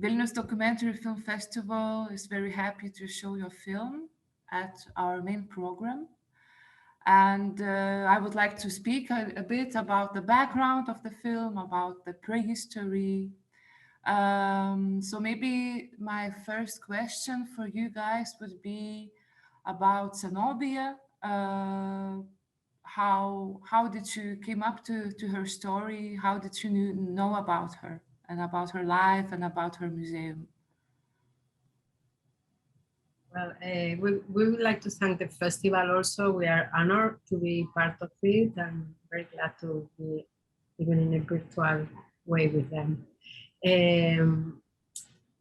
Vilnius Documentary Film Festival is very happy to show your film at our main program. And I would like to speak a bit about the background of the film, about the prehistory. So maybe my first question for you guys would be about Zenobia. How did you came up to her story? How did you know about her and about her life and about her museum? Well, we would like to thank the festival also. We are honored to be part of it and very glad to be even in a virtual way with them.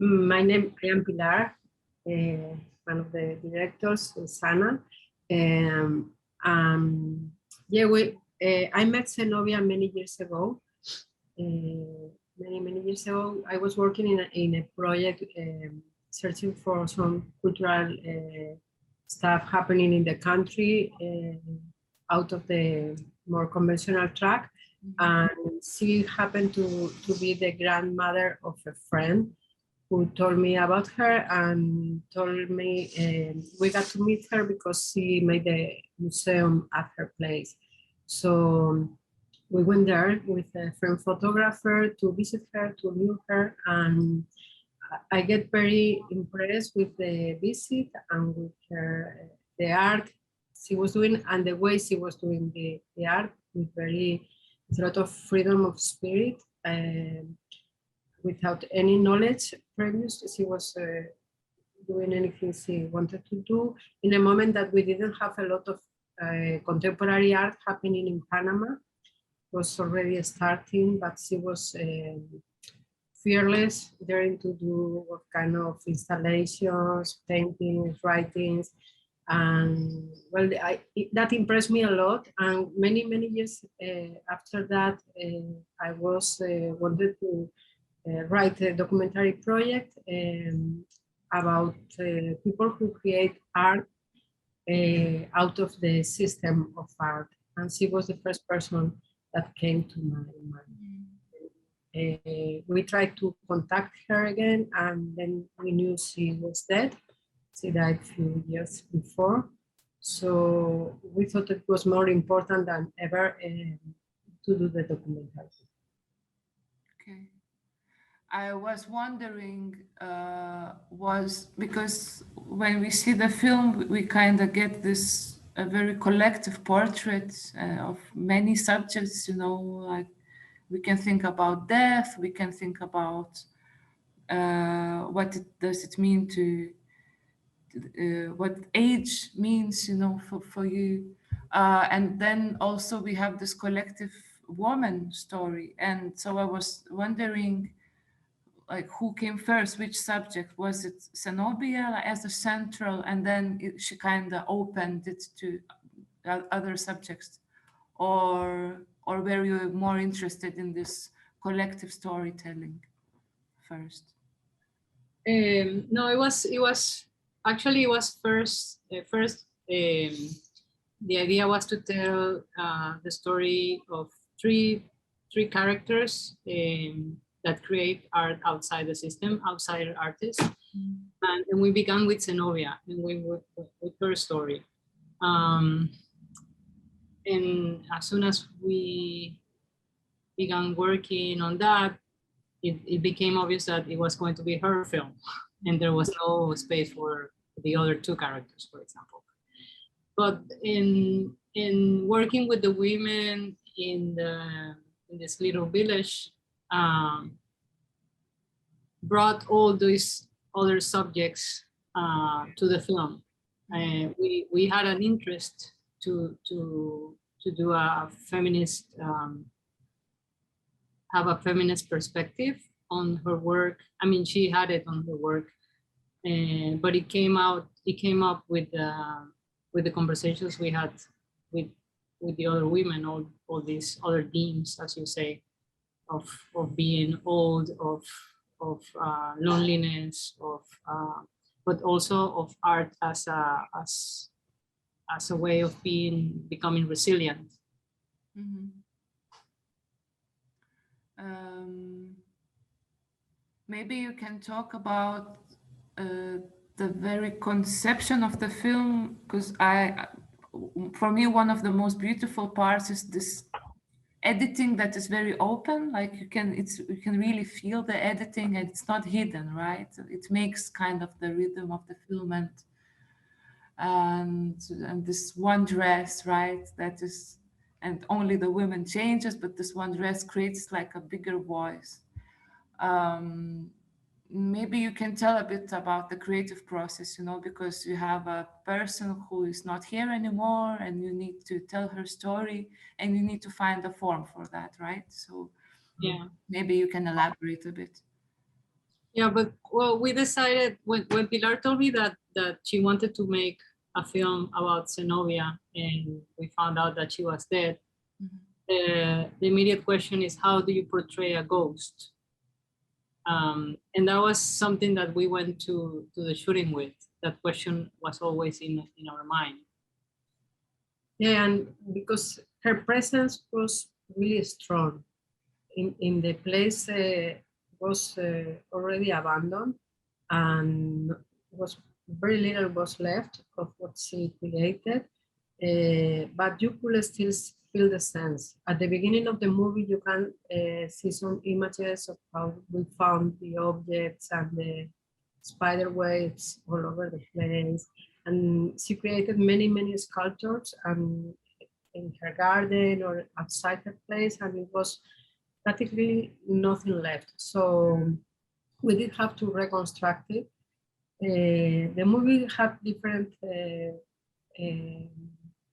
My name is Pilar, one of the directors, is Ana. I met Zenobia many years ago. Many years ago, I was working in a project searching for some cultural stuff happening in the country out of the more conventional track. And she happened to be the grandmother of a friend who told me about her and told me we got to meet her because she made the museum at her place. So we went there with a friend photographer to visit her, to meet her, and I get very impressed with the visit and with her, the art she was doing and the way she was doing the art with a lot of freedom of spirit. Without any knowledge previous, she was doing anything she wanted to do in a moment that we didn't have a lot of contemporary art happening in Panama. It was already starting, but she was fearless, daring to do what kind of installations, paintings, writings, and well, that impressed me a lot. And many years after that, I was wanted to write a documentary project about people who create art out of the system of art, and she was the first person that came to my mind. We tried to contact her again, and then we knew she was dead. She died a few years before. So we thought it was more important than ever to do the documentary. Okay. I was wondering, was because when we see the film, we kind of get this a very collective portrait of many subjects, you know, like we can think about death, we can think about what does it mean to, what age means, you know, for you. And then also we have this collective woman story. And so I was wondering, like, who came first, which subject? Was it Zenobia as the central, and then she kind of opened it to other subjects? Or were you more interested in this collective storytelling first? No, it was actually, it was first. The idea was to tell the story of three characters that create art outside the system, outside artists. And we began with Zenobia, and with her story. And as soon as we began working on that, it became obvious that it was going to be her film, and there was no space for the other two characters, for example. But in working with the women in this little village, brought all these other subjects to the film. We had an interest to do a feminist, have a feminist perspective on her work. I mean, she had it on her work, but it came up with the conversations we had with the other women, all these other themes, as you say, of being old, of loneliness, but also of art as a way of becoming resilient. Mm-hmm. maybe you can talk about the very conception of the film, because for me, one of the most beautiful parts is this editing that is very open. Like you can really feel the editing, and it's not hidden, right? It makes kind of the rhythm of the film, and this one dress, right? That is, and only the women changes, but this one dress creates like a bigger voice. Maybe you can tell a bit about the creative process, because you have a person who is not here anymore, and you need to tell her story, and you need to find a form for that, right? So Yeah. maybe you can elaborate a bit. Yeah, but well, we decided when Pilar told me that she wanted to make a film about Zenobia, and we found out that she was dead. The immediate question is, how do you portray a ghost? And that was something that we went to the shooting with. That question was always in our mind. Yeah, and because her presence was really strong in the place, was already abandoned, and was very little was left of what she created, but you could still feel the sense. At the beginning of the movie, you can see some images of how we found the objects and the spider webs all over the place. And she created many sculptures in her garden or outside her place, and it was practically nothing left. So we did have to reconstruct it. The movie had different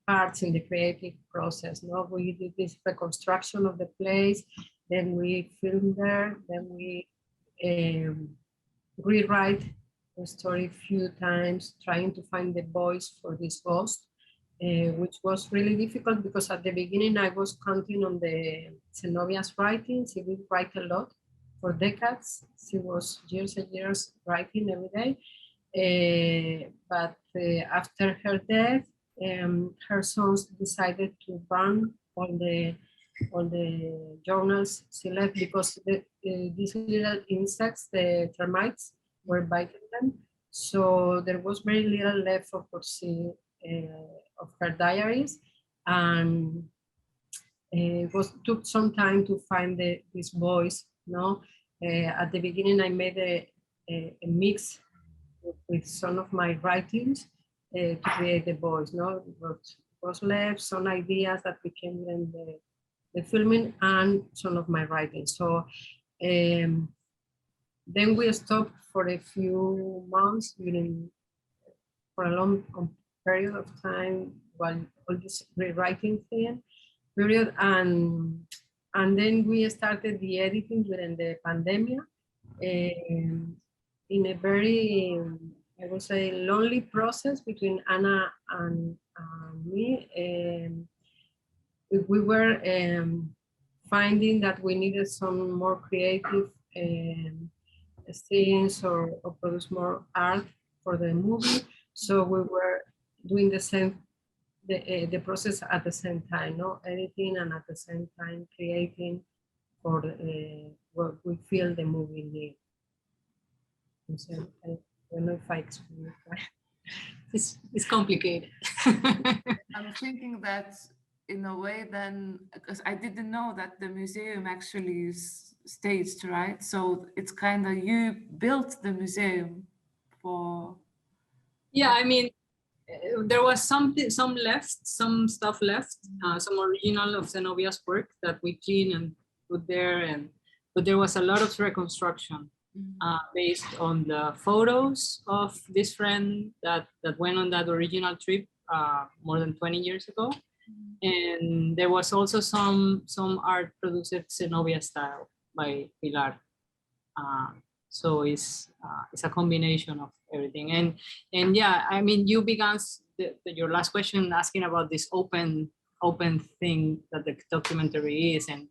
parts in the creative process. No, we did this reconstruction of the place, then we filmed there, then we rewrite the story a few times, trying to find the voice for this ghost, which was really difficult because at the beginning I was counting on the Zenobia's writing. She did write a lot for decades. She was years and years writing every day. But after her death, her sons decided to burn all the journals she left because these little insects, the termites, were biting them. So there was very little left of what she of her diaries, and it took some time to find this voice. No, at the beginning I made a mix with some of my writings to create the voice. No, what was left, some ideas that became then the filming, and some of my writing. So then we stopped for a few months, for a long period of time while all this rewriting period, and then we started the editing during the pandemic in a very, I would say, lonely process between Ana and me. We were finding that we needed some more creative scenes or produce more art for the movie. So we were doing the process at the same time, no, editing and at the same time creating for what we feel the movie needs. So I don't know if I explained it. It's complicated. I'm thinking that in a way then, because I didn't know that the museum actually is staged, right? So it's kind of, you built the museum for... Yeah, I mean, there was some stuff left, some original of Zenobia's work that we cleaned and put there, but there was a lot of reconstruction based on the photos of this friend that went on that original trip more than 20 years ago. And there was also some art produced Zenobia style by Pilar. So it's a combination of everything. And yeah, I mean, you began your last question asking about this open thing that the documentary is, and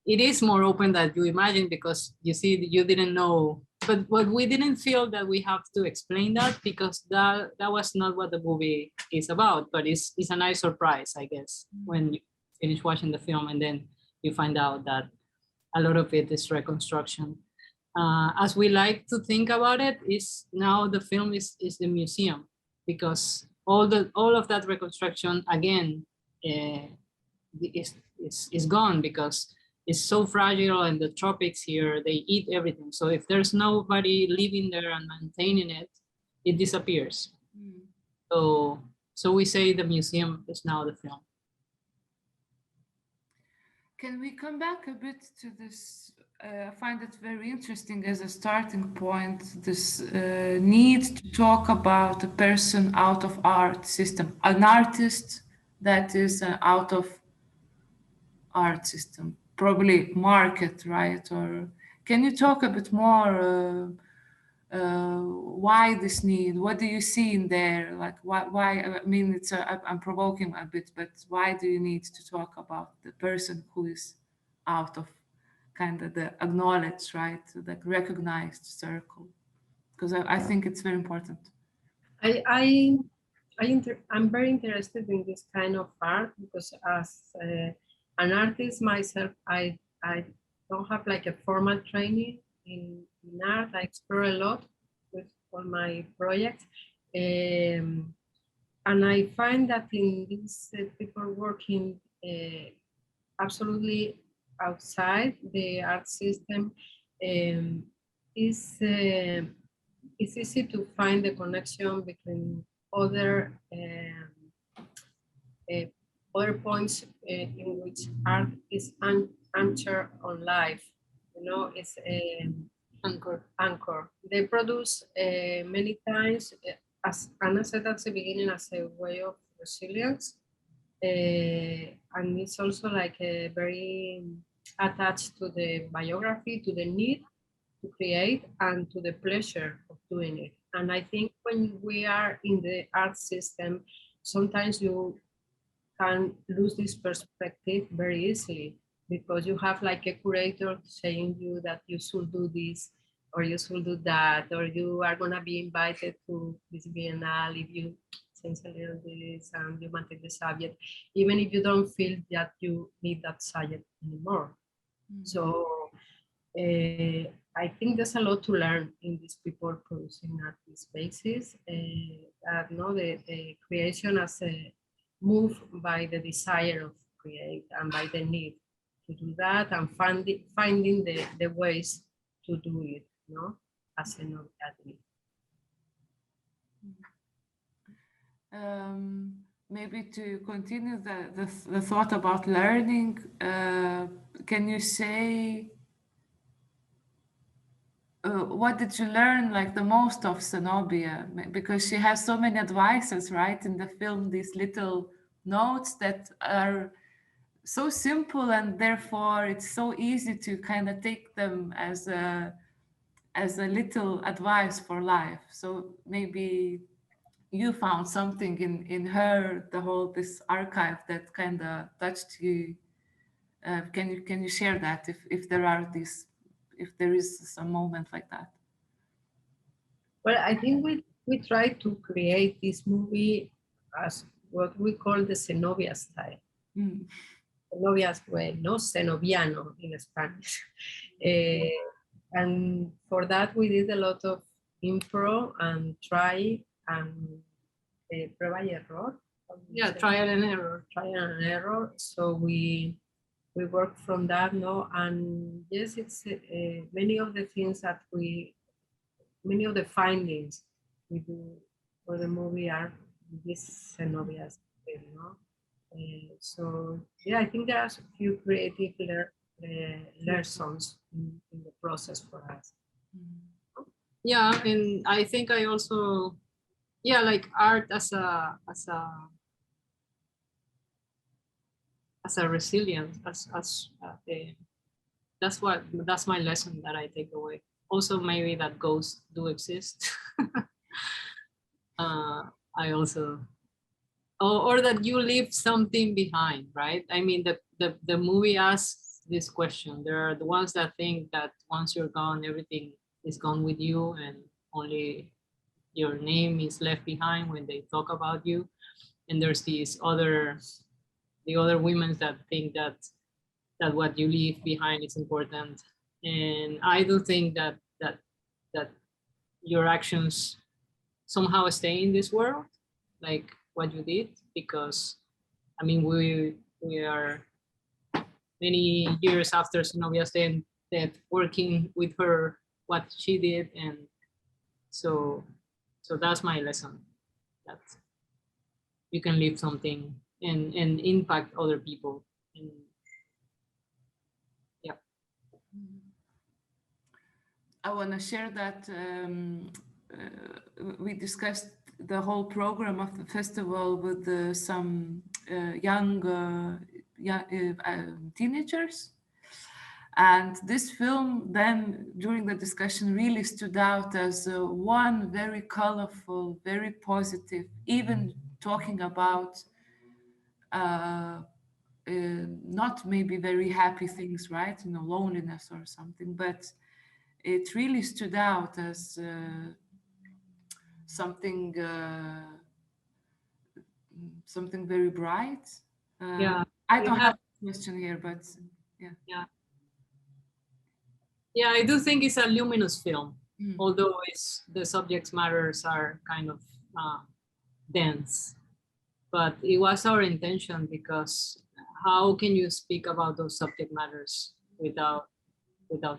it is more open than you imagine, because you see, you didn't know, but we didn't feel that we have to explain that, because that was not what the movie is about. But it's a nice surprise, I guess, when you finish watching the film and then you find out that a lot of it is reconstruction. as we like to think about it, is now the film is the museum, because all of that reconstruction again is gone, because it's so fragile, and the tropics here, they eat everything. So if there's nobody living there and maintaining it, it disappears. So we say the museum is now the film. Can we come back a bit to this? I find it very interesting as a starting point, this need to talk about a person out of art system, an artist that is out of art system, probably market, right? Or can you talk a bit more why this need? What do you see in there? Like why I mean, it's I'm provoking a bit, but why do you need to talk about the person who is out of kind of the acknowledged, right, the recognized circle? Because I think it's very important. I'm very interested in this kind of art, because as an artist myself, I don't have like a formal training in art. I explore a lot with all my projects. And I find that in these people working absolutely outside the art system, it's easy to find the connection between other points in which art is anchored on life. You know, it's anchor. They produce many times, as Ana said at the beginning, as a way of resilience. And it's also like a very attached to the biography, to the need to create, and to the pleasure of doing it. And I think when we are in the art system, sometimes you can lose this perspective very easily, because you have like a curator saying you that you should do this, or you should do that, or you are gonna be invited to this biennale if you change a little this and you maintain the subject, even if you don't feel that you need that subject anymore. So I think there's a lot to learn in these people producing at this basis. The creation as a move by the desire of create and by the need to do that, and finding the ways to do it, you know, as an organic. Maybe to continue the thought about learning, can you say what did you learn like the most of Zenobia? Because she has so many advices, right, in the film, these little notes that are so simple, and therefore it's so easy to kind of take them as a little advice for life. So maybe you found something in her, this archive that kind of touched you. Can you share that if there is a moment like that? Well, I think we try to create this movie as what we call the Zenobia style. Zenobia's way, no Zenobiano in Spanish. And for that, we did a lot of improv and try and prueba y error. Yeah, trial and error. Trial and error. So we work from that, no? And yes, it's many of the things that many of the findings we do for the movie are this Zenobia's, you know? So yeah, I think there are a few creative lessons in the process for us. Yeah, and I think I also, yeah, like art as a resilience, that's my lesson that I take away. Also, maybe that ghosts do exist. I also, or that you leave something behind, right? I mean, the movie asks this question. There are the ones that think that once you're gone, everything is gone with you, and only your name is left behind when they talk about you. And there's the other women that think that what you leave behind is important. And I do think that that your actions somehow stay in this world, like what you did, because I mean we are many years after Zenobia's death working with her, what she did, and so that's my lesson, that you can leave something and impact other people. And yeah. I want to share that we discussed the whole program of the festival with some young teenagers. And this film then, during the discussion, really stood out as one very colorful, very positive, even talking about not maybe very happy things, right? You know, loneliness or something, but it really stood out as something very bright. Yeah, I don't have a question here, but yeah. Yeah, I do think it's a luminous film, Mm. although the subject matters are kind of dense. But it was our intention, because how can you speak about those subject matters without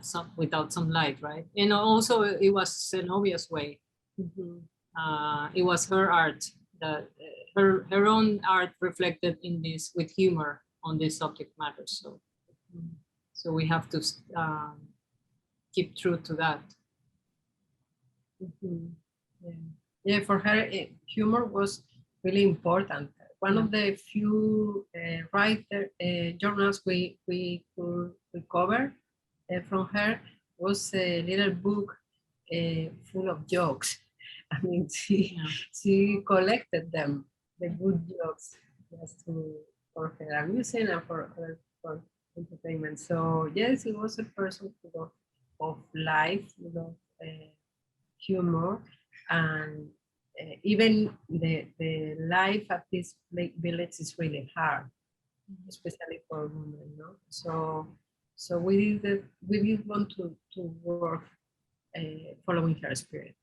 some light, right? And also it was Zenobia's way. It was her art, that her own art reflected in this with humor on this subject matter. So we have to keep true to that. Yeah, for her, humor was really important. One of the few journals we could recover from her was a little book full of jokes. I mean, she collected them, the good jokes, just for her amusement and for entertainment. So yes, it was a person of life, humor, and even the life at this village is really hard, especially for women. So we did want to work following her spirit.